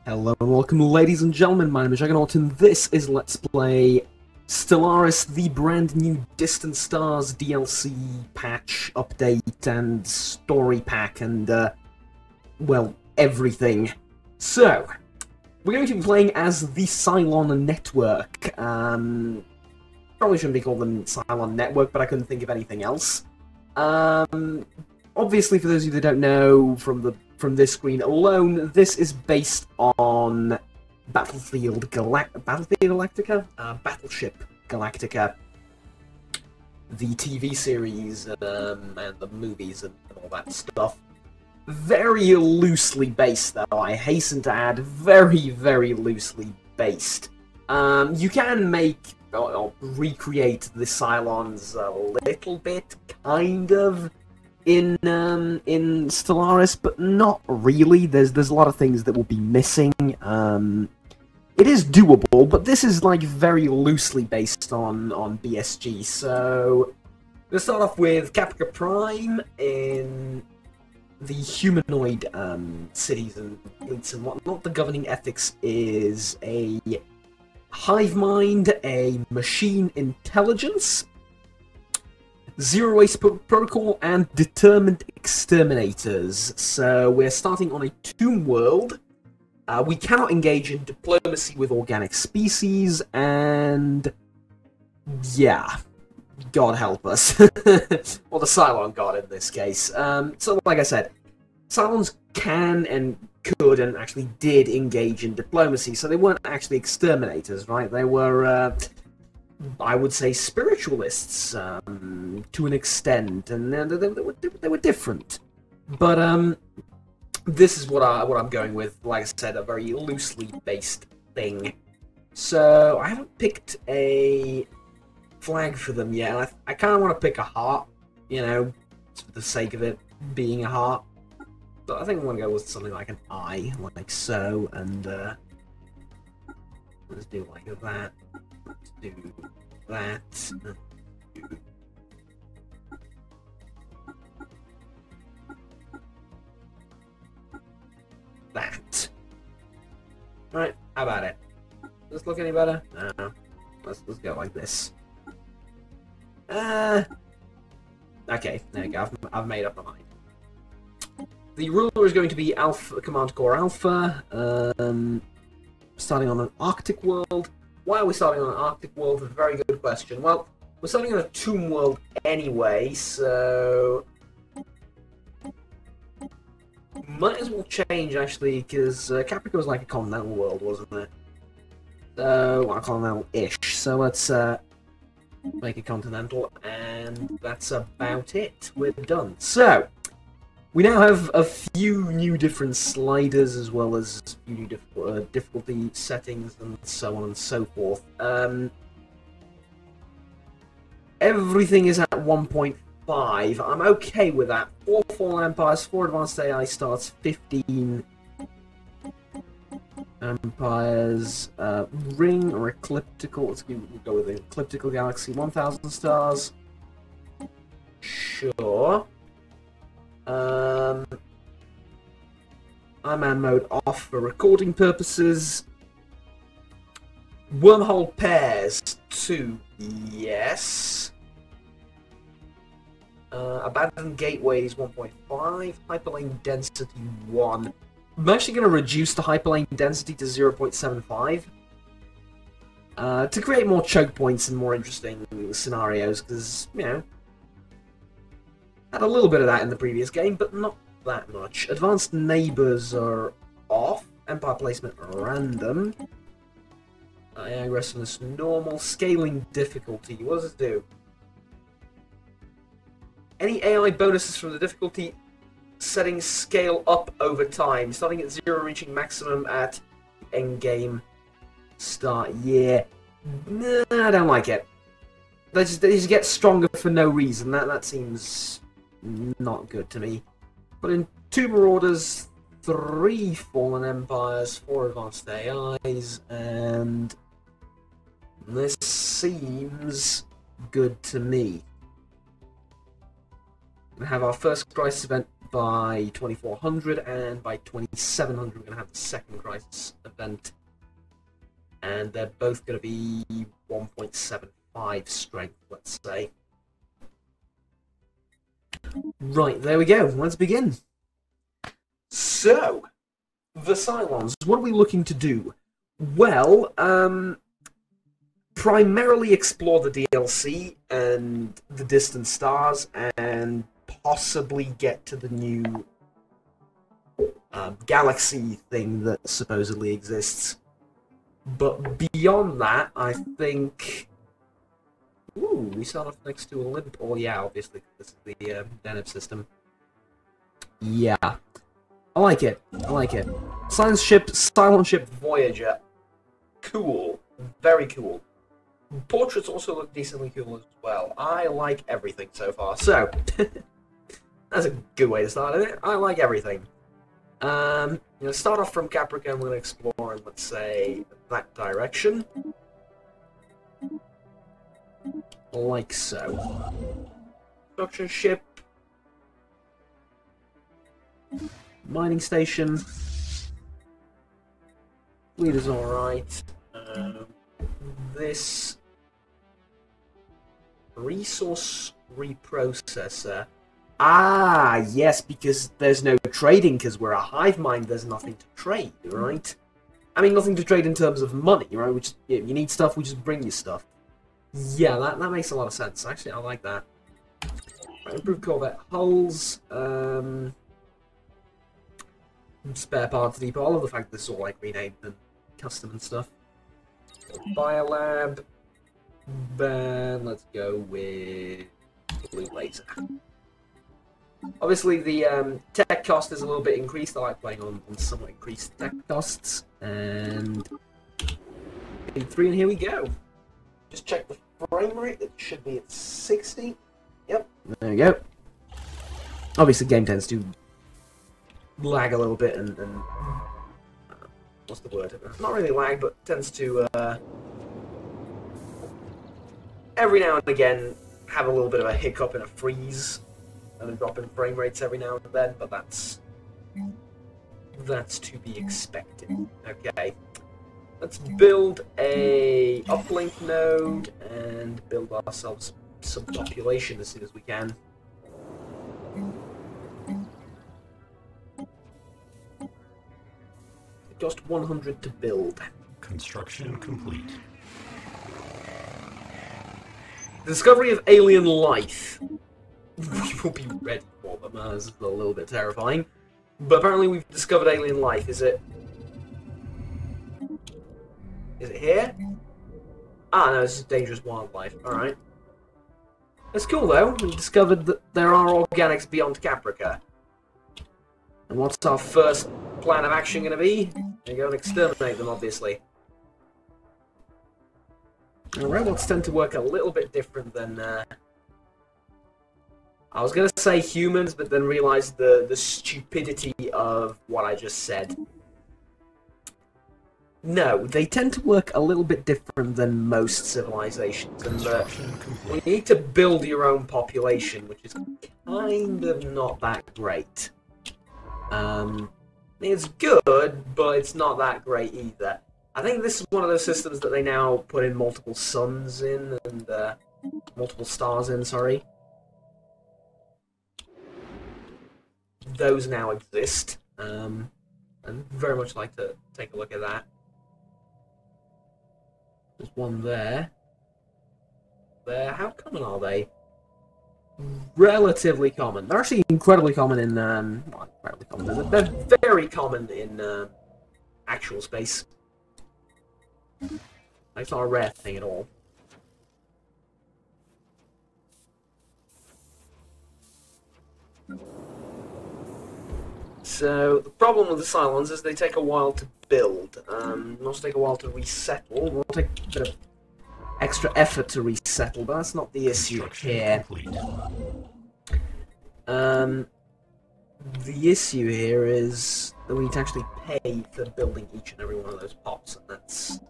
Hello and welcome, ladies and gentlemen. My name is Juggernaut, and this is Let's Play Stellaris, the brand new Distant Stars DLC patch, update, and story pack, and, well, everything. So, we're going to be playing as the Cylon Network. Probably shouldn't be called the Cylon Network, but I couldn't think of anything else. Obviously, for those of you that don't know, from this screen alone, this is based on Battleship Galactica, the TV series, and the movies and all that stuff. Very loosely based, though, I hasten to add, very, very loosely based. You can make, or recreate the Cylons a little bit, kind of, in Stellaris, but not really. There's a lot of things that will be missing. It is doable, but this is like very loosely based on BSG. So we'll start off with Caprica Prime in the humanoid cities and fleets and whatnot. The governing ethics is a hive mind, a machine intelligence, Zero Waste Protocol, and Determined Exterminators. So we're starting on a tomb world. We cannot engage in diplomacy with organic species, and yeah, God help us. Or the Cylon God in this case. So like I said, Cylons can and could and actually did engage in diplomacy, so they weren't actually exterminators, right? They were I would say spiritualists, to an extent, and they were different. But this is what I'm going with. Like I said, a very loosely based thing. So I haven't picked a flag for them yet. I kind of want to pick a heart, you know, for the sake of it being a heart. But I think I'm going to go with something like an eye, like so, and let's do like that. Let's do that. Do that. Right, how about it? Does this look any better? Let's go like this. Okay, there we go. I've made up my mind. The ruler is going to be Alpha, Command Core Alpha. Starting on an Arctic world. Why are we starting on an Arctic world? A very good question. Well, we're starting on a tomb world anyway, so might as well change, actually, because Caprica was like a continental world, wasn't it? So, well, continental-ish. So let's make it continental, and that's about it. We're done. So, we now have a few new different sliders, as well as a few new difficulty settings, and so on and so forth. Everything is at 1.5. I'm okay with that. 4 Fallen Empires, 4 Advanced AI starts, 15 Empires, Ring or Ecliptical. Let's go with the Ecliptical Galaxy, 1,000 stars. Sure. Iron mode off for recording purposes. Wormhole pairs 2, yes. Abandoned gateways 1.5. Hyperlane density 1. I'm actually going to reduce the hyperlane density to 0.75 to create more choke points and more interesting scenarios, because, you know, had a little bit of that in the previous game, but not that much. Advanced neighbors are off. Empire placement random. AI aggressiveness normal. Scaling difficulty. What does it do? Any AI bonuses from the difficulty settings scale up over time, starting at 0, reaching maximum at endgame start. Yeah. Nah, I don't like it. They just get stronger for no reason. That seems not good to me. But in 2 Marauders, 3 Fallen Empires, 4 Advanced AIs, and this seems good to me. We have our first crisis event by 2400, and by 2700 we're going to have the second crisis event. And they're both going to be 1.75 strength, let's say. Right, there we go. Let's begin. So, the Cylons, what are we looking to do? Well, primarily explore the DLC and the distant stars, and possibly get to the new galaxy thing that supposedly exists. But beyond that, I think... Ooh, we start off next to Olymp. Oh yeah, obviously, this is the Deneb system. Yeah. I like it. I like it. Cylon ship Voyager. Cool. Very cool. Portraits also look decently cool as well. I like everything so far. So, that's a good way to start, isn't it? I like everything. I'm going to start off from Caprica, and we're going to explore in, let's say, that direction. Like so. Construction ship. Mining station. Fleet is alright. This resource reprocessor. Ah, yes, because there's no trading, because we're a hive mind, there's nothing to trade, right? I mean, nothing to trade in terms of money, right? Which, you need stuff, we just bring you stuff. Yeah, that makes a lot of sense. Actually, I like that. Right, improved Corvette hulls. Spare parts depot. I love the fact that this is all like renamed and custom and stuff. Biolab. Then let's go with blue laser. Obviously, the tech cost is a little bit increased. I like playing on somewhat increased tech costs. And in 3, and here we go. Just check the frame rate. It should be at 60. Yep, there we go. Obviously, game tends to lag a little bit, and what's the word? Not really lag, but tends to every now and again have a little bit of a hiccup and a freeze and a drop in frame rates every now and then. But that's to be expected. Okay. Let's build a uplink node and build ourselves some population as soon as we can. It cost 100 to build. Construction complete. The discovery of alien life. We will be ready for them. This is a little bit terrifying. But apparently we've discovered alien life. Is it here? Ah, no, this is dangerous wildlife. Alright. That's cool, though. We discovered that there are organics beyond Caprica. And what's our first plan of action going to be? We're going to exterminate them, obviously. Now, robots tend to work a little bit different than... I was going to say humans, but then realised the stupidity of what I just said. No, they tend to work a little bit different than most civilizations, and you need to build your own population, which is kind of not that great. It's good, but it's not that great either. I think this is one of those systems that they now put in multiple suns in, and multiple stars in, sorry. Those now exist, and very much like to take a look at that. There's one there. How common are they? Relatively common. They're actually incredibly common in... not incredibly common. They're very common in actual space. It's not a rare thing at all. So, the problem with the Cylons is they take a while to build. They also take a while to resettle. They'll take a bit of extra effort to resettle, but that's not the issue here. The issue here is that we need to actually pay for building each and every one of those pops, and that's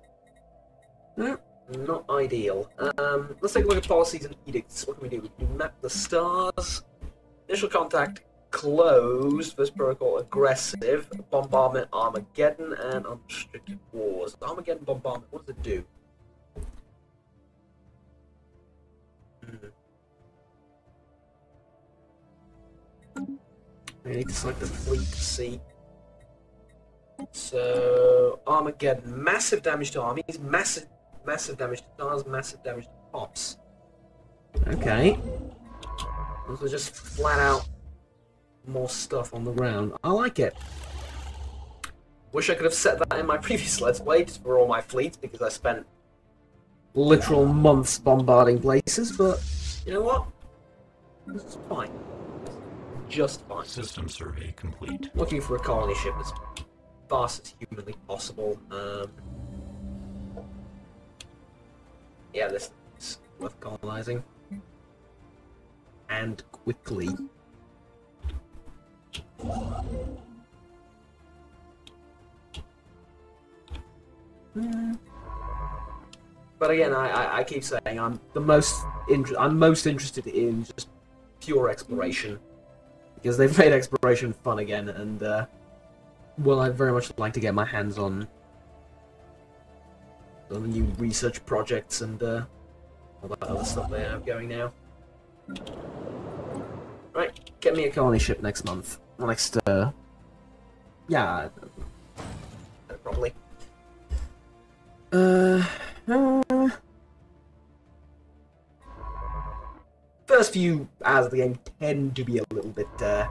not ideal. Let's take a look at policies and edicts. What can we do? We can map the stars. Initial contact closed. First protocol aggressive. Bombardment, Armageddon, and unrestricted wars. Armageddon, bombardment. What does it do? I need to select the fleet to see. So Armageddon, massive damage to armies, massive damage to stars, massive damage to pops. Okay. Those are just flat out more stuff on the ground. I like it. Wish I could have set that in my previous Let's Play just for all my fleets, because I spent literal months bombarding places, but you know what? This is fine. Just fine. System survey complete. Looking for a colony ship as fast as humanly possible. Yeah, this is worth colonizing. And quickly. But again, I keep saying I'm most interested in just pure exploration, because they've made exploration fun again, and well, I'd very much like to get my hands on the new research projects and all that other stuff they have going now. Right, get me a colony ship next month. Next, yeah, probably. First few hours of the game tend to be a little bit, I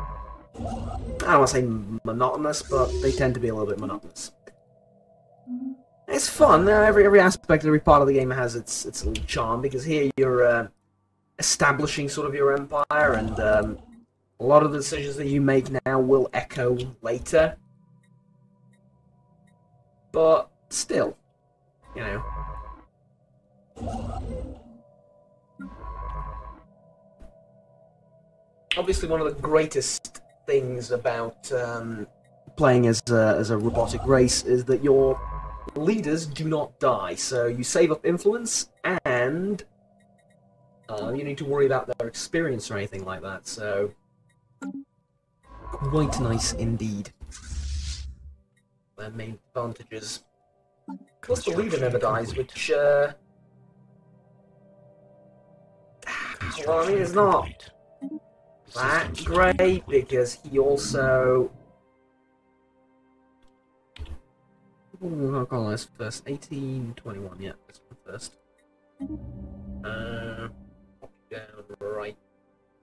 don't want to say monotonous, but they tend to be a little bit monotonous. It's fun. Every aspect, every part of the game has its little charm, because here you're establishing sort of your empire, and a lot of the decisions that you make now will echo later. But still, you know. Obviously, one of the greatest things about playing as a robotic race is that your leaders do not die. So you save up influence, and you need to worry about their experience or anything like that. So quite nice indeed. Their main advantages. Plus, the leader never dies, which well, I mean, it's not that great, because he also... I'll call this first. 1821, yeah, this one first. Down right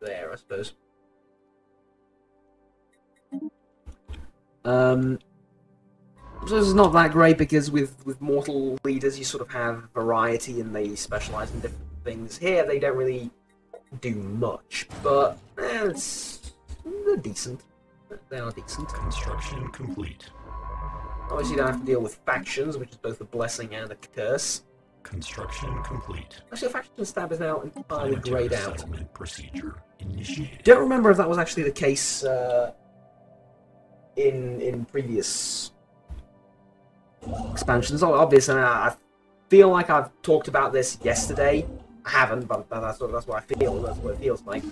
there, I suppose. So this is not that great, because with mortal leaders you sort of have variety and they specialize in different things. Here they don't really do much, but they're decent. They are decent. Construction complete. Obviously you don't have to deal with factions, which is both a blessing and a curse. Construction complete. Actually, faction stab is now entirely grayed out. Procedure initiated. Don't remember if that was actually the case in previous expansions. Obviously, I feel like I've talked about this yesterday. I haven't, but that's what I feel. That's what it feels like.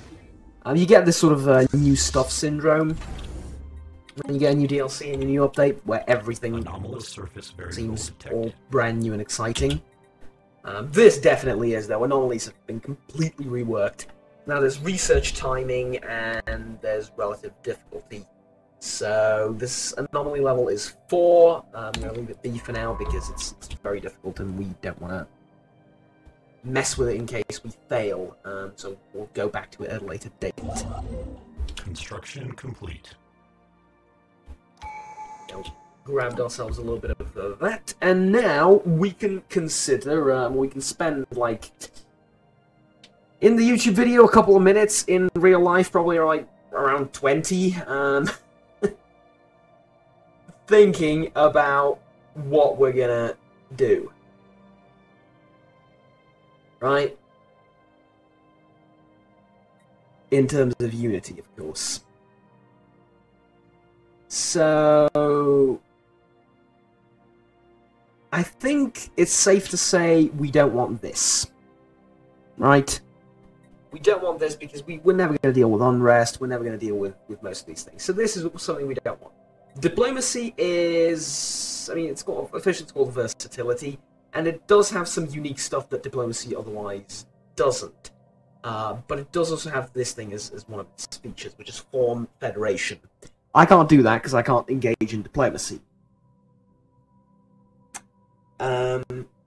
You get this sort of new stuff syndrome when you get a new DLC and a new update, where everything seems all brand new and exciting. This definitely is, though. Anomalies have been completely reworked. Now there's research timing and there's relative difficulty. So this anomaly level is 4. I'm going to leave it B for now, because it's very difficult and we don't want to mess with it in case we fail. So we'll go back to it at a later date. Construction complete. Grabbed ourselves a little bit of that, and now we can consider, we can spend, like, in the YouTube video a couple of minutes, in real life probably like around 20, thinking about what we're gonna do. Right? In terms of Unity, of course. So I think it's safe to say we don't want this. Right? We don't want this because we're never going to deal with unrest. We're never going to deal with most of these things. So this is something we don't want. Diplomacy is... I mean, it's officially called versatility, and it does have some unique stuff that diplomacy otherwise doesn't. But it does also have this thing as one of its features, which is form federation. I can't do that because I can't engage in diplomacy.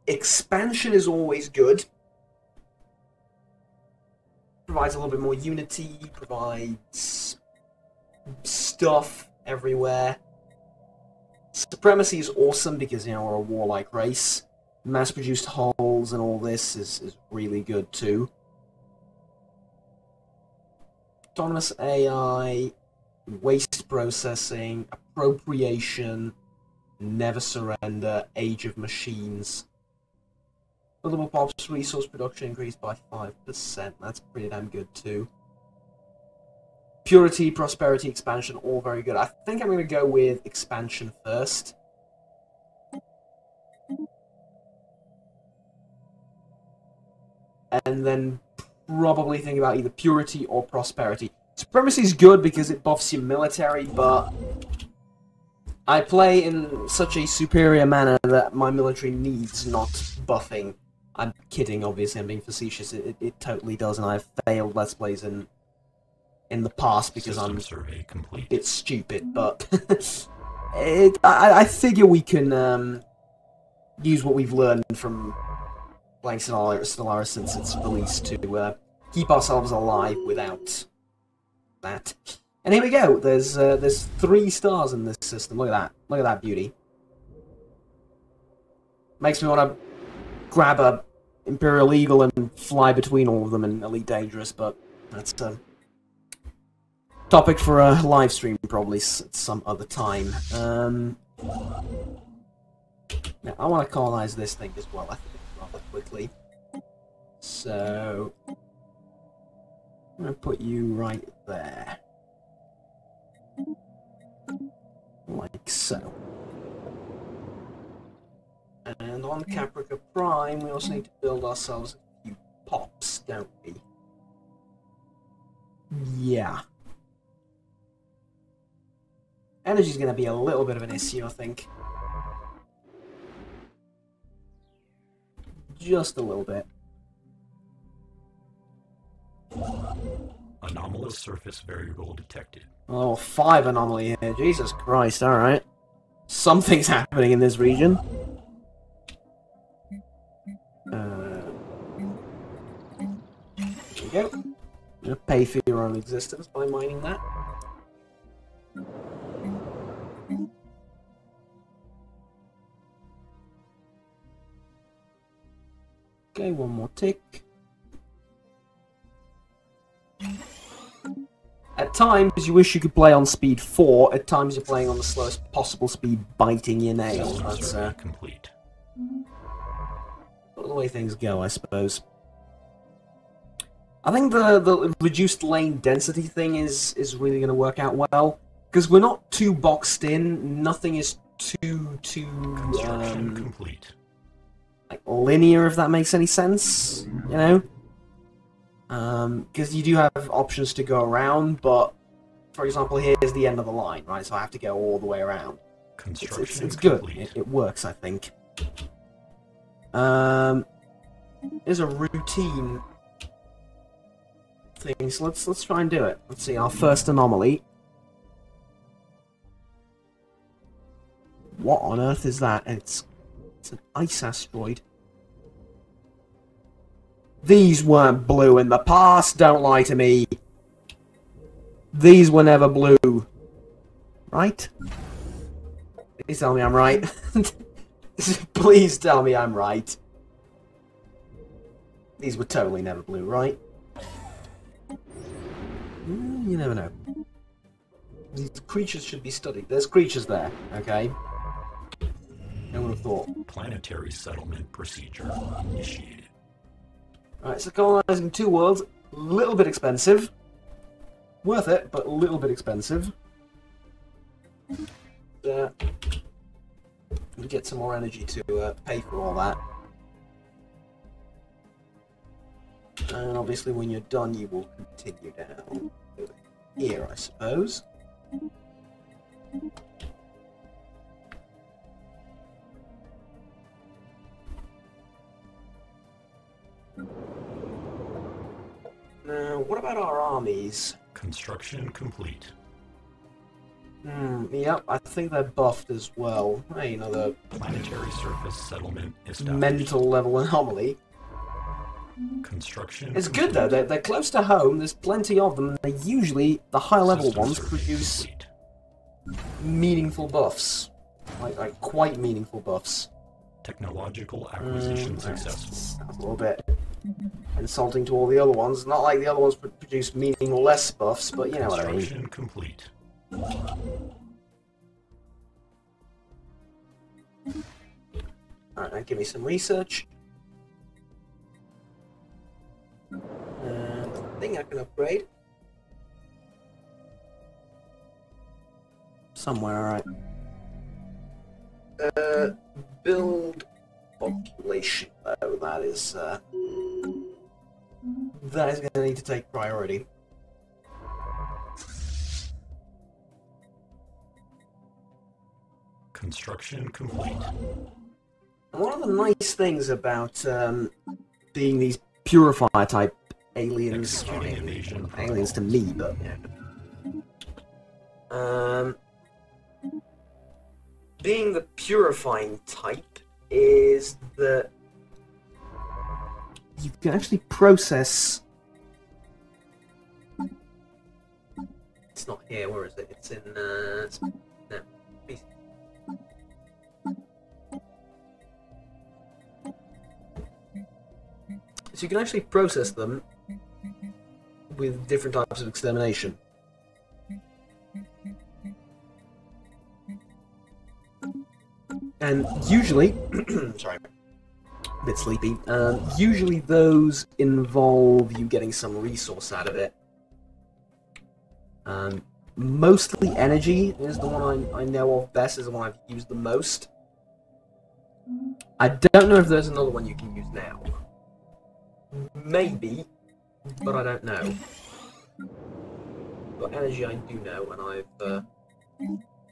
Expansion is always good. Provides a little bit more unity, provides stuff everywhere. Supremacy is awesome because, you know, we're a warlike race. Mass-produced hulls and all this is really good too. Autonomous AI, waste processing, appropriation, never surrender, age of machines. Buildable pops, resource production increased by 5%. That's pretty damn good too. Purity, prosperity, expansion, all very good. I think I'm going to go with expansion first. And then probably think about either purity or prosperity. Supremacy is good because it buffs your military, but I play in such a superior manner that my military needs not buffing. I'm kidding, obviously, I'm being facetious. It totally does, and I've failed Let's Plays in the past because I'm a bit stupid, but I figure we can use what we've learned from playing Stellaris since its release to keep ourselves alive without that. And here we go. There's 3 stars in this system. Look at that. Look at that beauty. Makes me want to grab a Imperial Eagle and fly between all of them in Elite Dangerous, but that's a topic for a live stream probably at some other time. Now, I want to colonize this thing as well, I think, rather quickly. So I'm going to put you right there. Like so. And on Caprica Prime, we also need to build ourselves a few pops, don't we? Yeah. Energy's going to be a little bit of an issue, I think. Just a little bit. Anomalous surface variable detected. Oh, 5 anomaly here. Jesus Christ, alright. Something's happening in this region. There we go. I'm gonna pay for your own existence by mining that. Okay, one more tick. At times, you wish you could play on speed 4. At times, you're playing on the slowest possible speed, biting your nails. That's complete. The way things go, I suppose. I think the reduced lane density thing is really going to work out well because we're not too boxed in. Nothing is too complete. Like linear, if that makes any sense. You know. Because you do have options to go around, but for example, here's the end of the line, right? So I have to go all the way around. It's good. It works, I think. There's a routine thing, so let's try and do it. Let's see, our first anomaly. What on earth is that? It's an ice asteroid. These weren't blue in the past, don't lie to me. These were never blue. Right? Please tell me I'm right. Please tell me I'm right. These were totally never blue, right? You never know. These creatures should be studied. There's creatures there, okay? No one would have thought. Planetary settlement procedure initiated. Alright, so colonizing 2 worlds, a little bit expensive. Worth it, but a little bit expensive. We get some more energy to pay for all that. And obviously when you're done, you will continue down over here, I suppose. Now, what about our armies? Construction complete. Yep, I think they're buffed as well. Hey, another Planetary surface settlement established. mental level anomaly. Construction It's complete. good though, they're close to home, there's plenty of them, they usually, the high level System ones, survey produce complete. meaningful buffs. Like quite meaningful buffs. Technological acquisition successful. That's a little bit insulting to all the other ones. Not like the other ones produce meaningless buffs, but you know what I mean. Construction complete. Alright, now give me some research. I think I can upgrade. Somewhere, alright. Build population, though, that is going to need to take priority. Construction complete. And one of the nice things about being these purifier type aliens, Executing invasion aliens to me, but being the purifying type is that you can actually process. It's not here. Where is it? It's in. No. Please. So you can actually process them with different types of extermination. And usually, sorry, a bit sleepy, usually those involve you getting some resource out of it. Mostly energy is the one I know of best, is the one I've used the most. I don't know if there's another one you can use now. Maybe, but I don't know. But energy I do know, and I've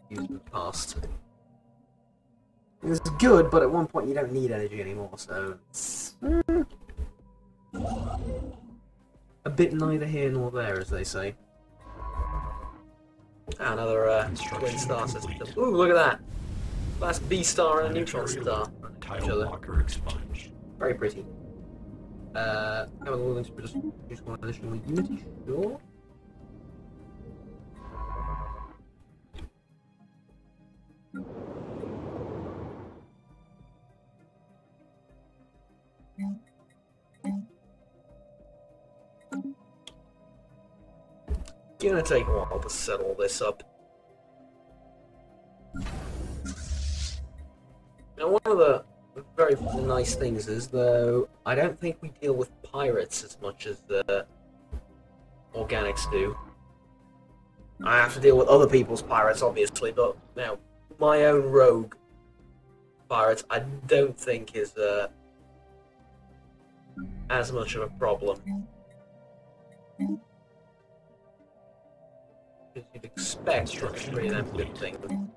used in the past. It's good, but at one point you don't need energy anymore, so it's a bit neither here nor there, as they say. Another twin star system. Ooh, look at that! Last B star and a neutron star. Tile locker expunged. Very pretty. Have a willing to produce one additional unity, sure. It's gonna take a while to settle this up. Now, one of the very nice things is, though, I don't think we deal with pirates as much as the organics do. I have to deal with other people's pirates, obviously, but now my own rogue pirates, I don't think is as much of a problem. Because you'd expect it's really that good thing.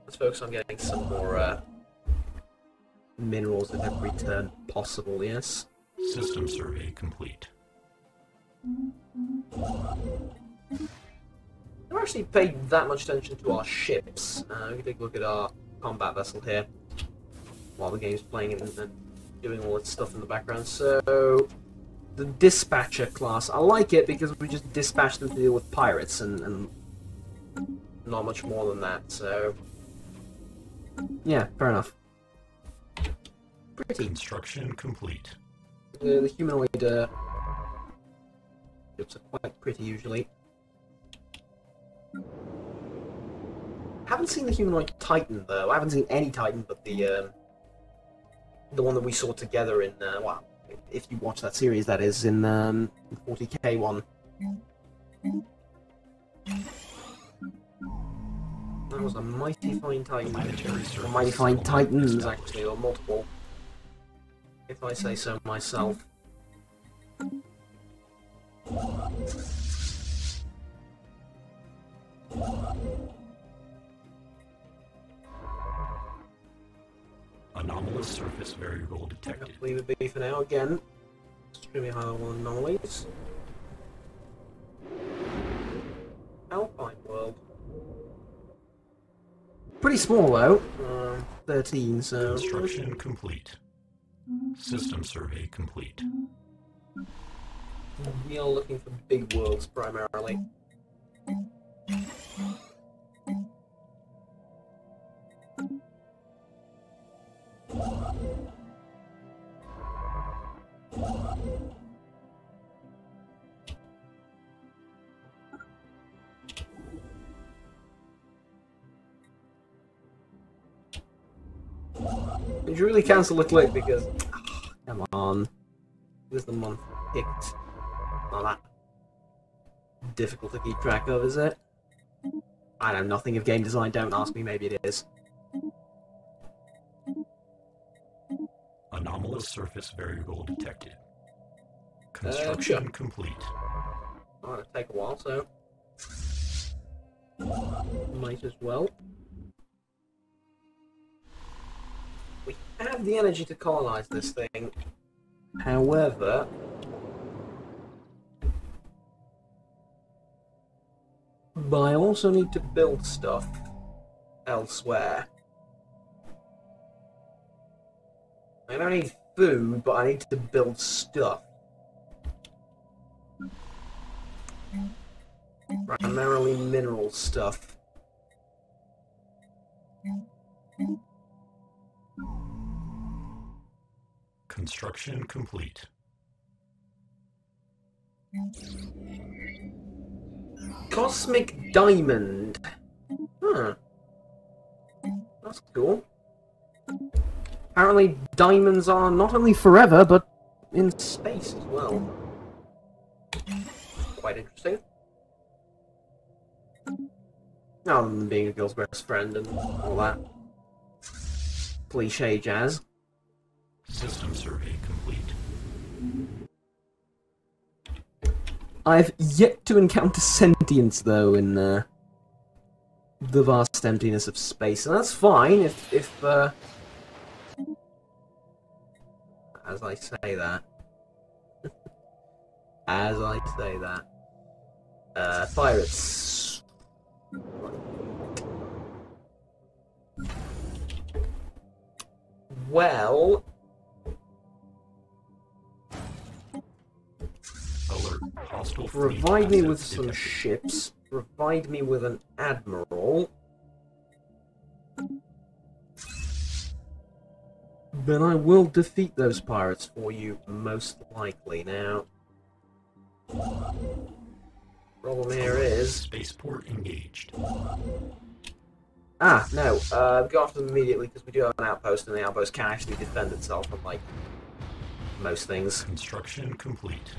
Let's focus on getting some more minerals at every turn possible, yes? System survey complete. I've actually paid that much attention to our ships. We can take a look at our combat vessel here while the game's playing and doing all its stuff in the background. So, the dispatcher class, I like it because we just dispatch them to deal with pirates and not much more than that, so yeah, fair enough. Pretty. Construction complete. The humanoid ships are quite pretty usually. Haven't seen the humanoid Titan though. I haven't seen any Titan but the one that we saw together in well, if you watch that series, that is in 40k one. That was a mighty fine Titan. Or mighty fine Titans, actually, or multiple. if I say so myself. Anomalous surface variable detected. Leave it be for now. Again, extremely high level anomalies. Alpine world. Pretty small though. 13, so. Construction complete. System survey complete. We are looking for big worlds primarily. Did you really cancel the click because... come on. Where's the month picked? Not that difficult to keep track of, is it? I know nothing of game design, don't ask me, maybe it is. Anomalous surface variable detected. Construction complete. Oh, it'll take a while, so... might as well. We have the energy to colonize this thing. However... but I also need to build stuff elsewhere. I don't need food, but I need to build stuff. Primarily mineral stuff. Construction complete. Cosmic diamond. Huh. That's cool. Apparently diamonds are not only forever, but in space as well. Quite interesting. Other than being a girl's best friend and all that cliche jazz. System survey complete. I've yet to encounter sentience, though, in the vast emptiness of space, and that's fine if as I say that. As I say that. Pirates. Well... Alert. Hostile provide me with assets some detected. ships. Provide me with an admiral. Then I will defeat those pirates for you, most likely. Now, problem here is... Spaceport engaged. Ah, no. Go after them immediately, because we do have an outpost, and the outpost can actually defend itself, unlike most things. Construction complete.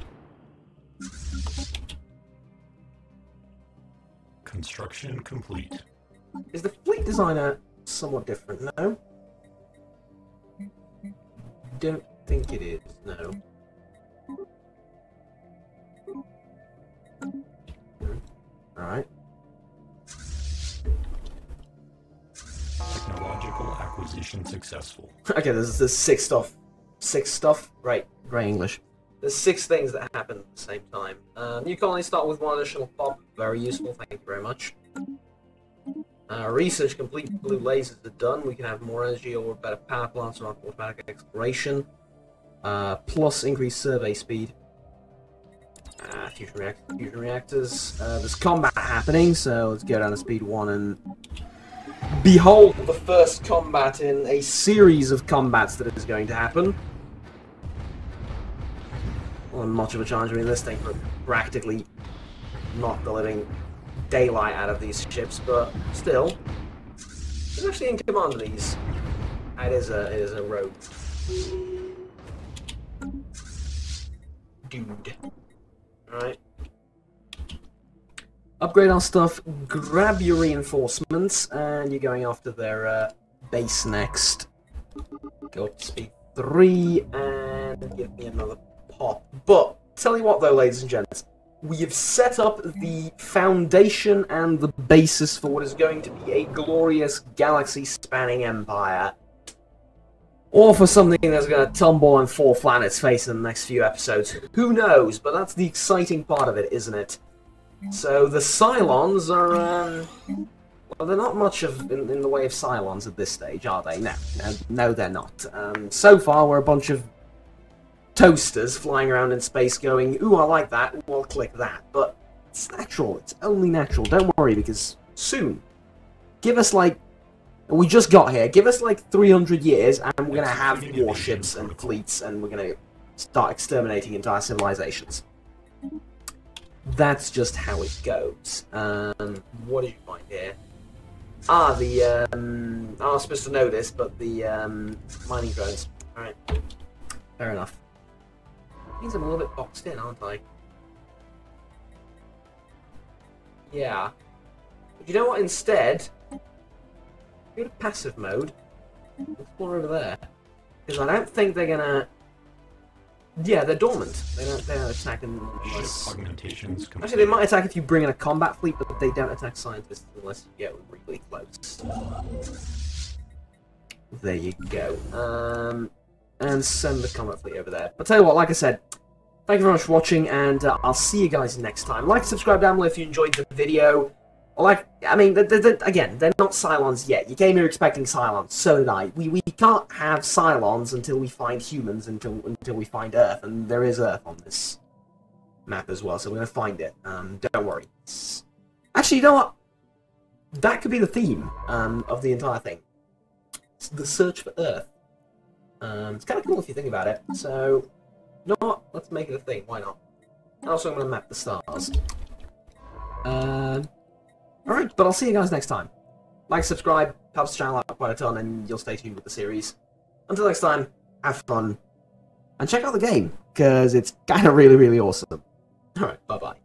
Construction complete. Is the fleet designer somewhat different? No? Don't think it is, no. Alright. Technological acquisition successful. Okay, there's 6 stuff. 6 stuff? Right, great English. There's 6 things that happen at the same time. New colony start with 1 additional pop. Very useful, thank you very much. Research complete. Blue lasers are done. We can have more energy or better power plants or automatic exploration. Plus increased survey speed. Fusion reactors. There's combat happening, so let's go down to speed 1 and behold the first combat in a series of combats that is going to happen. Well, much of a challenge. I mean, this thing practically knocked the living daylight out of these ships, but still, it's actually in command of these. It is a rogue dude. Alright. Upgrade our stuff, grab your reinforcements, and you're going after their base next. Go up to speed 3, and give me another pop. But, tell you what though, ladies and gents, we have set up the foundation and the basis for what is going to be a glorious galaxy-spanning empire. Or for something that's going to tumble and fall flat on its face in the next few episodes. Who knows, but that's the exciting part of it, isn't it? So the Cylons are, well, they're not much in the way of Cylons at this stage, are they? No, they're not. So far, we're a bunch of toasters flying around in space going, ooh, I like that, ooh, I'll click that. But it's natural, it's only natural, don't worry, because soon, give us like, we just got here, give us like 300 years, and we're going to have warships and fleets, and we're going to start exterminating entire civilizations. That's just how it goes. What did you find here? Ah, I was supposed to know this, but the mining drones. Alright, fair enough. Means I'm a little bit boxed in, aren't I? Yeah. But you know what, instead, go to passive mode. Explore over there. Because I don't think they're gonna... Yeah, they're dormant. They don't attack unless... Augmentations complete. Actually, they might attack if you bring in a combat fleet, but they don't attack scientists unless you get really close. There you go. And send the combat fleet over there. But tell you what, like I said, thank you very much for watching, and I'll see you guys next time. Like, subscribe down below if you enjoyed the video. Like, I mean, again, they're not Cylons yet. You came here expecting Cylons, so did I. We can't have Cylons until we find humans, until we find Earth, and there is Earth on this map as well, so we're going to find it. Don't worry. Actually, you know what? That could be the theme of the entire thing. It's the search for Earth. It's kind of cool if you think about it. So, you know what? Let's make it a thing. Why not? Also, I'm going to map the stars. Alright, but I'll see you guys next time. Like, subscribe, helps the channel out quite a ton, and you'll stay tuned with the series. Until next time, have fun, and check out the game, because it's kind of really, really awesome. Alright, bye-bye.